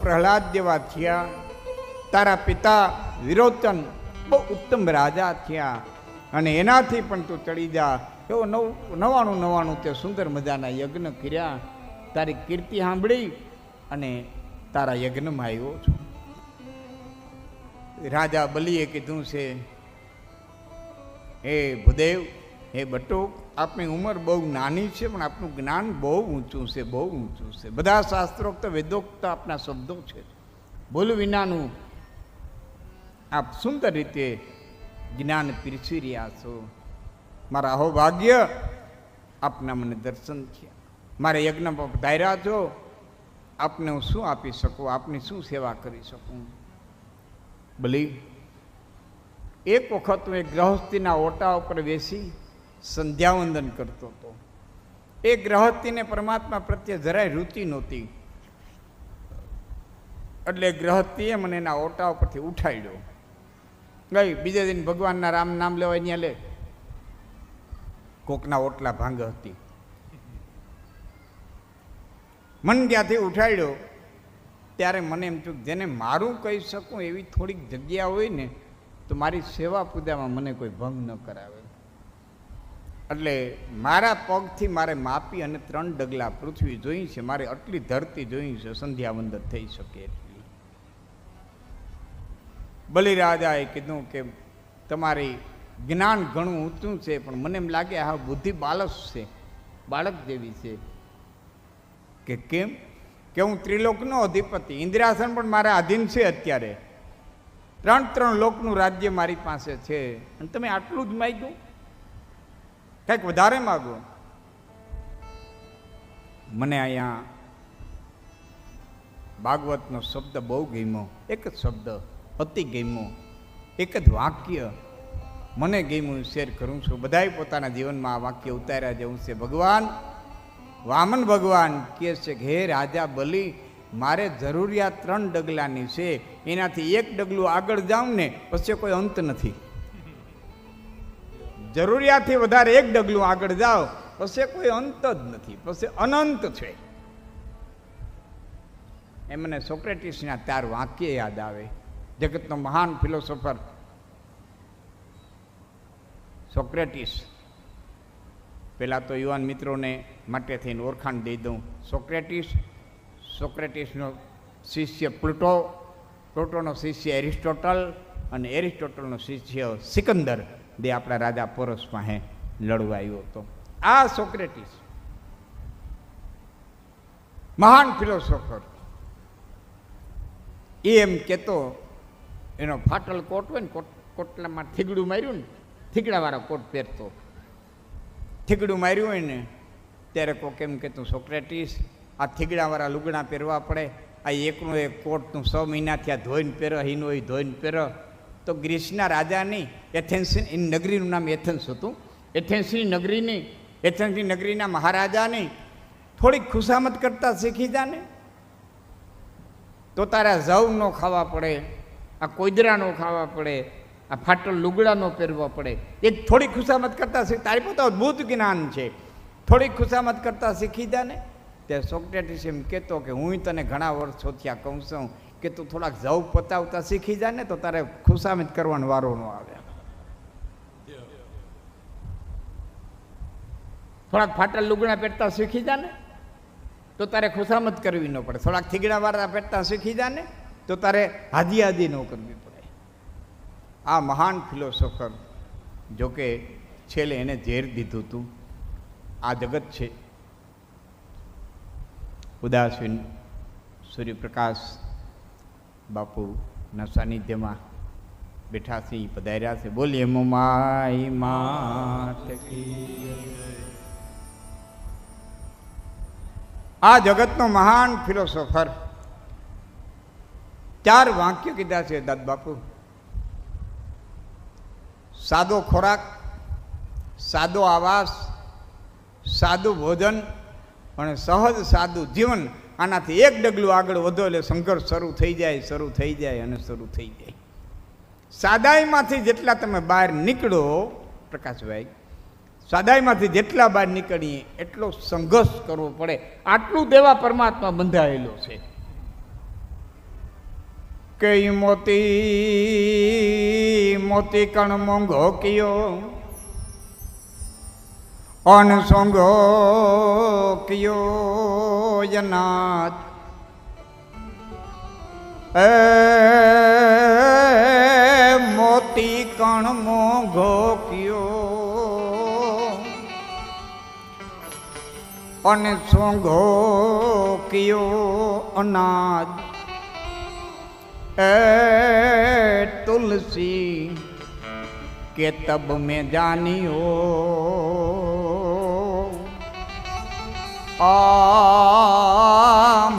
પ્રહલાદ જેવા થયા, તારા પિતા વિરોચન બહુ ઉત્તમ રાજા થયા, અને એનાથી પણ તું ચડી જા. એવો 99 તે સુંદર મજાના યજ્ઞ કર્યા. તારી કીર્તિ સાંભળી અને તારા યજ્ઞમાં આવ્યો છું. રાજા બલિએ કીધું છે, હે ભૂદેવ, હે બટુક, આપની ઉંમર બહુ નાની છે, પણ આપનું જ્ઞાન બહુ ઊંચું છે, બહુ ઊંચું છે. બધા શાસ્ત્રોક્ત વેદોક્ત આપના શબ્દો છે, બોલ વિનાનું આપ સુંદર રીતે જ્ઞાન પીરસી રહ્યા છો. મારા અહોભાગ્ય આપના મને દર્શન થયા. મારે યજ્ઞમાં પધાર્યા છો, આપને હું શું આપી શકું, આપની શું સેવા કરી શકું? બલી, એક વખત હું એક ગૃહસ્થીના ઓટા ઉપર બેસી સંધ્યાવંદન કરતો હતો. એ ગૃહસ્થીને પરમાત્મા પ્રત્યે જરાય રુચિ નહોતી, એટલે ગૃહસ્થીએ મને એના ઓટા ઉપરથી ઉઠાડ્યો. ગઈ બીજે દિન ભગવાનના રામ નામ લેવાય ત્યાં લે, કોકના ઓટલા ભાંગ હતી. મન ત્યાંથી ઉઠાડ્યો ત્યારે મને એમ થયું, જેને મારું કહી શકું એવી થોડીક જગ્યા હોય ને તો મારી સેવા પૂજામાં મને કોઈ ભંગ ન કરાવે. એટલે મારા પગથી મારે માપી અને 3 ડગલા પૃથ્વી જોઈ છે, મારે આટલી ધરતી જોઈ છે, સંધ્યાવંદન થઈ શકે એટલી. બલિરાજાએ કીધું કે તમારી જ્ઞાન ઘણું ઊંચું છે, પણ મને એમ લાગે આ બુદ્ધિ બાળક જેવી છે. કે કેમ? કે હું ત્રિલોકનો અધિપતિ, ઇન્દ્રાસન પણ મારા આધીન છે. અત્યારે 3 લોકનું રાજ્ય મારી પાસે છે, અને તમે આટલું જ માગ્યું? કંઈક વધારે માગો. મને અહીંયા ભાગવતનો શબ્દ બહુ ગમ્યો, એક જ શબ્દ અતિ ગમ્યો, એક જ વાક્ય મને ગમ્યું, શેર કરું છું. બધાએ પોતાના જીવનમાં આ વાક્ય ઉતાર્યા જેવું છે. ભગવાન વામન ભગવાન કહે છે કે હે રાજા બલિ, મારે જરૂરિયાત 3 ડગલાની છે, એનાથી 1 ડગલું આગળ જાઉં ને પછી કોઈ અંત નથી. જરૂરિયાતથી વધારે 1 ડગલું આગળ જાઓ પછી કોઈ અંત જ નથી, પછી અનંત છે. એ મને સોક્રેટિસના 4 વાક્ય યાદ આવે. જગતનો મહાન ફિલોસોફર સોક્રેટિસ. પહેલાં તો યુવાન મિત્રોને માટે થઈને ઓળખાણ દઈ દઉં. સોક્રેટિસનો શિષ્ય પ્લુટોનો શિષ્ય એરિસ્ટોટલ, અને એરિસ્ટોટલનો શિષ્ય સિકંદર, જે આપણા રાજા પોરસ પાસે લડવા આવ્યો હતો. આ સોક્રેટિસ મહાન ફિલોસોફર. એ એમ કહેતો, એનો ફાટલ કોટ હોય ને, કોટલામાં થીગડું માર્યું ને, થીગડાવાળા કોટ પહેરતો. થીગડું માર્યું હોય ને ત્યારે કોક એમ કહેતું, સોક્રેટિસ, આ થીગડાવાળા લુગડા પહેરવા પડે, આ એકનો એક કોટનું 6 મહિનાથી આ ધોઈને પહેર, હિનો એ ધોઈને પહેર. તો ગ્રીસના રાજાની એથેન્સની નગરીનું નામ એથેન્સ હતું. એથેન્સની નગરીના મહારાજાની થોડીક ખુશામત કરતા શીખી જા ને તો તારા જવ ન ખાવા પડે, આ કોઈદરા ન ખાવા પડે, આ ફાટલ લુગડા ન પહેરવા પડે. એ થોડી ખુશામત કરતા શીખ, તારી પોતા અદભુત જ્ઞાન છે, થોડીક ખુશામત કરતા શીખી જા ને. તે સોક્રેટિસ એમ કહેતો કે હું તને ઘણા વર્ષોથી આ કહું છું કે તું થોડાક જવ પતાવતા શીખી જા ને તો તારે ખુશામત કરવાનો વારો ન આવે. થોડાક ફાટલ લુગડા પહેરતા શીખી જા ને તો તારે ખુશામત કરવી ન પડે. થોડાક થીગડાવાળા પહેરતા શીખી જા ને તો તારે હાજી ન કરવી પડે. આ મહાન ફિલોસોફર, જોકે છેલ્લે એને ઝેર દીધું હતું. આ જગત છે, ઉદાસીન સૂર્યપ્રકાશ બાપુના સાનિધ્યમાં બેઠા છે, પધાર્યા છે. બોલીએ મોમાઈ માત કી. આ જગતનો મહાન ફિલોસોફર 4 વાક્ય કીધા છે દાદ બાપુ. સાદો ખોરાક, સાદો આવાસ, સાદું ભોજન અને સહજ સાદું જીવન. આનાથી 1 ડગલું આગળ વધો એટલે સંઘર્ષ શરૂ થઈ જાય. સાદાઈમાંથી જેટલા તમે બહાર નીકળો, પ્રકાશભાઈ, સાદાઈમાંથી જેટલા બહાર નીકળીએ એટલો સંઘર્ષ કરવો પડે. આટલું દેવા પરમાત્મા બંધાયેલો છે. કઈ મોતી મોતી કણ મોંઘો કયો અનસોંગો કયો અનાજ મોતી કણ મોંઘો કયો અને સોંઘો કયો અનાજ तुलसी के तब में जानियो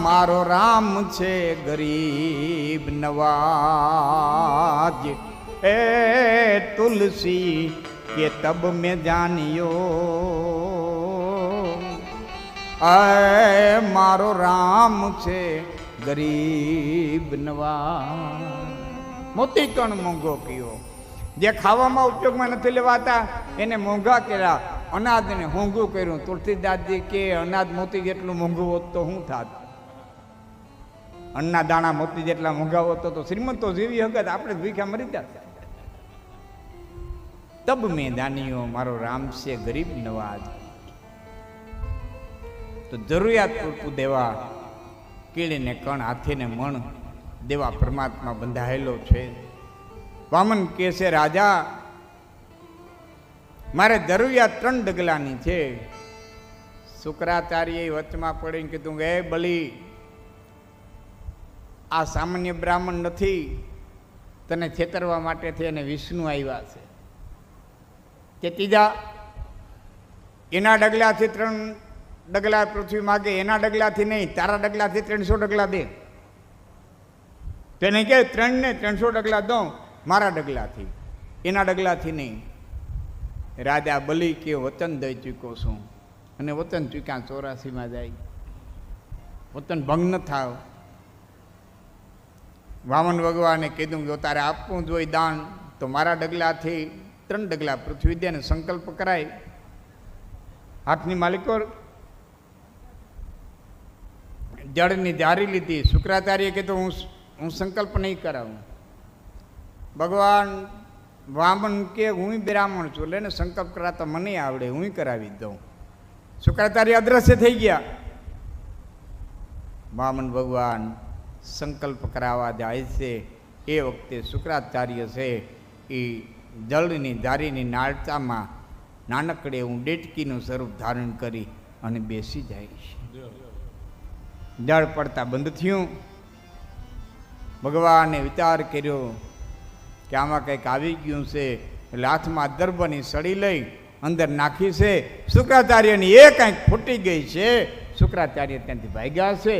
मारो राम छे गरीब नवाज तुलसी के तब में जानियो मारो राम छे ગરીબ નવા મોતી કણ મોંઘો કયો જે ખાવામાં ઉપયોગમાં નથી લેવાતા એને મોંઘા કર્યા અનાજને મોંઘું કર્યું તુલસીદાસજી કે અનાજ મોતી જેટલું મોંઘું હોત તો શું થાત અન્ના દાણા મોતી જેટલા મોંઘા હોત તો શ્રીમંતો જીવી હકત આપણે ભીખા મરી જાત તબ મેં દાનીઓ મારો રામ છે ગરીબ નવાજ તો જરૂરિયાત પૂરતું દેવા કીડીને કણ હાથીને મણ દેવા પરમાત્મા બંધાયેલો છે વામન કહે છે રાજા મારે જરૂરિયાત 3 ડગલાની છે શુક્રાચાર્ય વચમાં પડીને કીધું કે બલી આ સામાન્ય બ્રાહ્મણ નથી તને છેતરવા માટેથી એને વિષ્ણુ આવ્યા છે તે ત્રીજા એના ડગલાથી 3 ડગલા પૃથ્વી માગે એના ડગલાથી નહીં તારા ડગલાથી 300 ડગલા દે તેને કે 3 ને 300 ડગલા દઉં મારા ડગલાથી એના ડગલાથી નહીં રાજા બલી કે વચન દઈ ચૂક્યો છું અને વચન ચૂક્યા 84માં જાય વચન ભંગ ન થાવ વામન ભગવાને કીધું કે તારે આપવું જોઈએ દાન તો મારા ડગલાથી 3 ડગલા પૃથ્વી દે ને સંકલ્પ કરાય હાથની માલિકો જળની જારી લીધી શુક્રાચાર્ય કીધું હું સંકલ્પ નહીં કરાવું ભગવાન વામન કે હું બ્રાહ્મણ છું લે ને સંકલ્પ કરાતા મને આવડે હું કરાવી દઉં શુક્રાચાર્ય અદ્રશ્ય થઈ ગયા વામન ભગવાન સંકલ્પ કરાવવા જાય છે એ વખતે શુક્રાચાર્ય છે એ જળની જારીની નાળચામાં નાનકડે હું ડેટકીનું સ્વરૂપ ધારણ કરી અને બેસી જાય છે જળ પડતા બંધ થયું ભગવાને વિચાર કર્યો કે આમાં કંઈક આવી ગયું છે એટલે હાથમાં દર્ભની સળી લઈ અંદર નાખી છે શુક્રાચાર્યની એ કંઈક ફૂટી ગઈ છે શુક્રાચાર્ય ત્યાંથી ભાગ્યા છે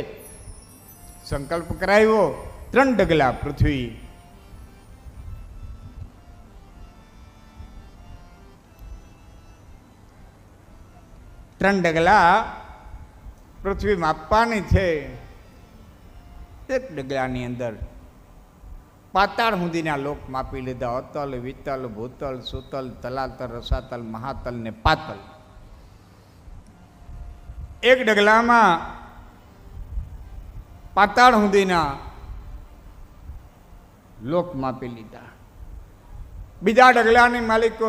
સંકલ્પ કરાવ્યો 3 ડગલા પૃથ્વી ત્રણ ડગલા પૃથ્વી માપવાની છે 1 ડગલાની અંદર પાતાળ સુધીના લોક માપી લીધા અતલ વિતલ ભૂતલ સુતલ તલાતલ રસાતલ મહાતલ ને પાતલ 1 ડગલામાં પાતાળ સુધીના લોક માપી લીધા બીજા ડગલાની માલિકો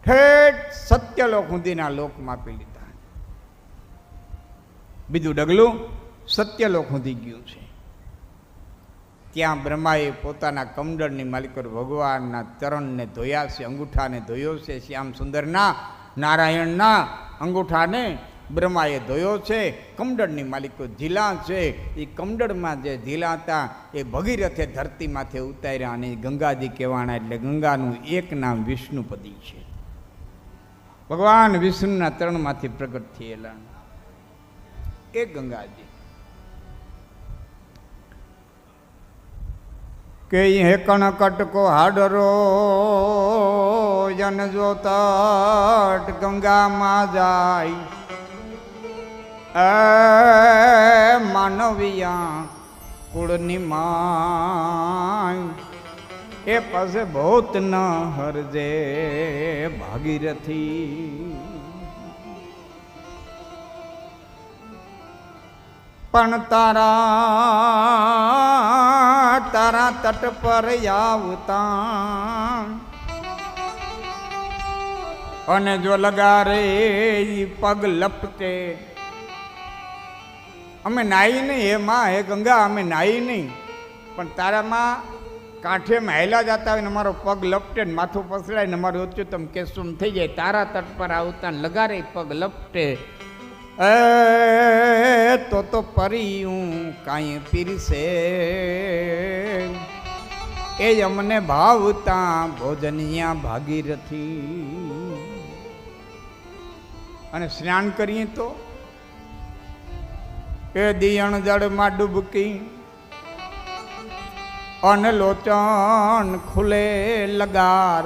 ઠેઠ સત્યલોક સુધીના લોક માપી લીધા બીજું ડગલું સત્યલોક સુધી ગયું છે ત્યાં બ્રહ્માએ પોતાના કમંડળની માલિકો ભગવાનના ચરણને ધોયા છે અંગૂઠાને ધોયો છે શ્યામ સુંદરના નારાયણના અંગૂઠાને બ્રહ્માએ ધોયો છે કમંડળની માલિકો ઝીલા છે એ કમંડળમાં જે ઝીલા હતા એ ભગીરથે ધરતીમાંથી ઉતાર્યા અને ગંગાજી કહેવાના એટલે ગંગાનું એક નામ વિષ્ણુપદી છે ભગવાન વિષ્ણુના ચરણમાંથી પ્રગટ થયેલા એ ગંગાજી કે હે કણકટકો હાડરો જન જોતટ ગંગામાં જાય માનવિયા કુળની માય એ પાસે બહુત ન હરજે ભાગીરથી પણ તારા તારા તટ પર આવતા અને જો લગારે ઈ પગ લપટે. અમે નાઈ નહીં, હે માં, હે ગંગા, અમે નાઈ નહીં, પણ તારામાં કાંઠે હાલ્યા જતા હોય ને અમારો પગ લપટે ને માથું પસરાય ને અમારું ઉચ્ચતમ કેસુમ થઈ જાય. તારા તટ પર આવતા લગારે પગ લપટે તો પરિયું કાંઈ પીરસે. એ અમને ભાવતા ભોજનિયા ભાગીરથી. અને સ્નાન કરીએ તો એ દિયણ જળમાં ડૂબકી અને લોચન ખુલે લગાર.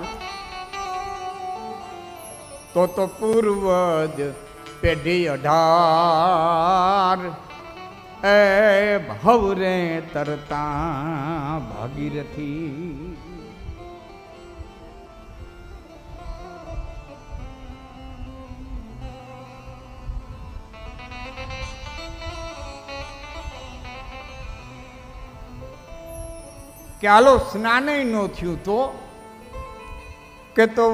તો પૂર્વજ પેઢી 18 એ ભવરે તરતા ભાગીરથી. કે હાલો સ્નાન ન થયું તો કે તો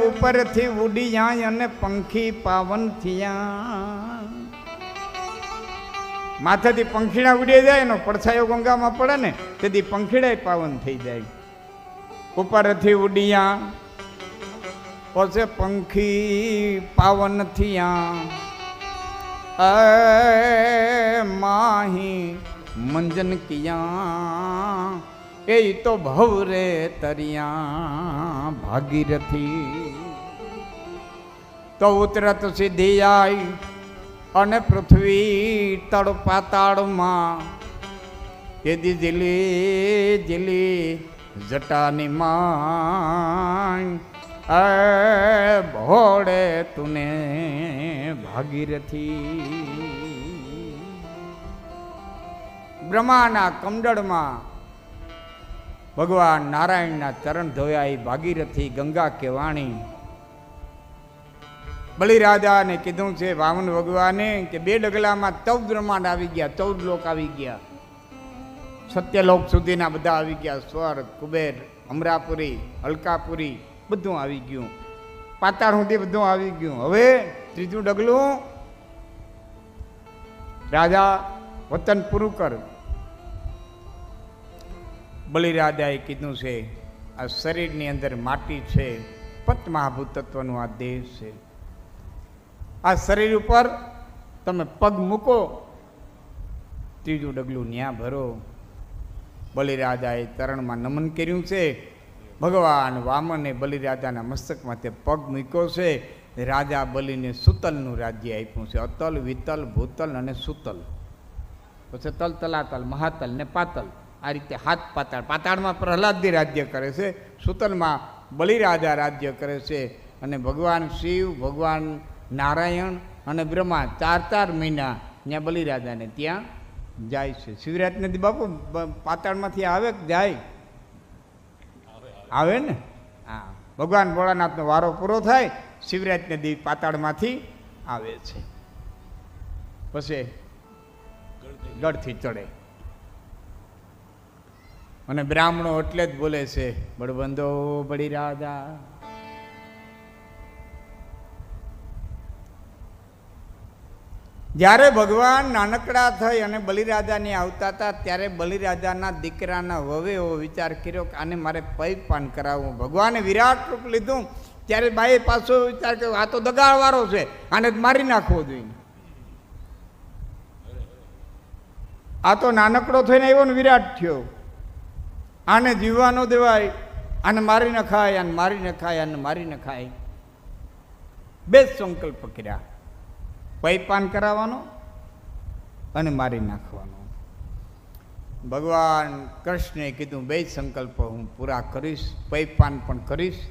ઉપરથી ઉડી જાય અને પંખી પાવન થયા. માથેથી પંખીડા ઉડી જાય, એનો પડછાયો ગંગામાં પડે ને તેથી પંખીડા પાવન થઈ જાય. ઉપરથી ઉડિયા પછી પંખી પાવન થયા. માહી મંજન કિયા એ તો ભવરે તરિયા ભાગીરથી. તો ઉતરત સીધી આવી અને પૃથ્વી તળ પાતાળમાં એદી જીલી જીલી જટાની માં ભોળે તુને ભાગીરથી. બ્રહ્માના કમંડળમાં ભગવાન નારાયણના ચરણ ધોયા એ ભાગીરથી ગંગા કેવાણી. બલિરાજાને કીધું છે વામન ભગવાને કે 2 ડગલામાં 14 બ્રહ્માંડ આવી ગયા, 14 લોક આવી ગયા, સત્યલોક સુધીના બધા આવી ગયા. સ્વર્ગ, કુબેર, અમરાપુરી, અલકાપુરી બધું આવી ગયું, પાતાળ સુધી બધું આવી ગયું. હવે 3જું ડગલું રાજા વતન પૂરું કર. બલિરાજાએ કીધું છે આ શરીરની અંદર માટી છે, પંચમહાભૂત તત્વનું આ દેહ છે, આ શરીર ઉપર તમે પગ મૂકો, 3જું ડગલું ન્યા ભરો. બલિરાજાએ ચરણમાં નમન કર્યું છે. ભગવાન વામને બલિરાજાના મસ્તકમાં તે પગ મૂક્યો છે. રાજા બલિને સુતલનું રાજ્ય આપ્યું છે. અતલ, વિતલ, ભૂતલ અને સુતલ. પછી તલ, તલાતલ, મહાતલ ને પાતલ, આ રીતે 7 પાતાળ. પાતાળમાં પ્રહલાદજી રાજ્ય કરે છે, સુતલમાં બલિરાજા રાજ્ય કરે છે. અને ભગવાન શિવ, ભગવાન નારાયણ અને બ્રહ્મા 4 મહિના ત્યાં બલિરાજાને ત્યાં જાય છે. શિવરાત્રિને દી બાપુ પાતાળમાંથી આવે કે જાય? આવે ને. હા, ભગવાન ભોળાનાથનો વારો પૂરો થાય, શિવરાત્રિને દી પાતાળમાંથી આવે છે. પછી ગઢથી ચડે અને બ્રાહ્મણો એટલે જ બોલે છે બળબંધો બલિરાજા. જ્યારે ભગવાન નાનકડા થઈ અને બલિરાજાને આવતા હતા ત્યારે બલિરાજાના દીકરાના વવે એવો વિચાર કર્યો કે આને મારે પૈપાન કરાવવું. ભગવાને વિરાટ રૂપ લીધું ત્યારે બાઈએ પાછો વિચાર કર્યો આ તો દગાડવાળો છે, આને મારી નાખવો જોઈએ. આ તો નાનકડો થઈને આવ્યો ને વિરાટ થયો, આને જીવવા ન દેવાય, આને મારી નખાય, આને મારી નખાય, આને મારી નખાય. 2 સંકલ્પ કર્યા, પૈપાન કરાવવાનો અને મારી નાખવાનો. ભગવાન કૃષ્ણે કીધું 2 સંકલ્પ હું પૂરા કરીશ, પૈપાન પણ કરીશ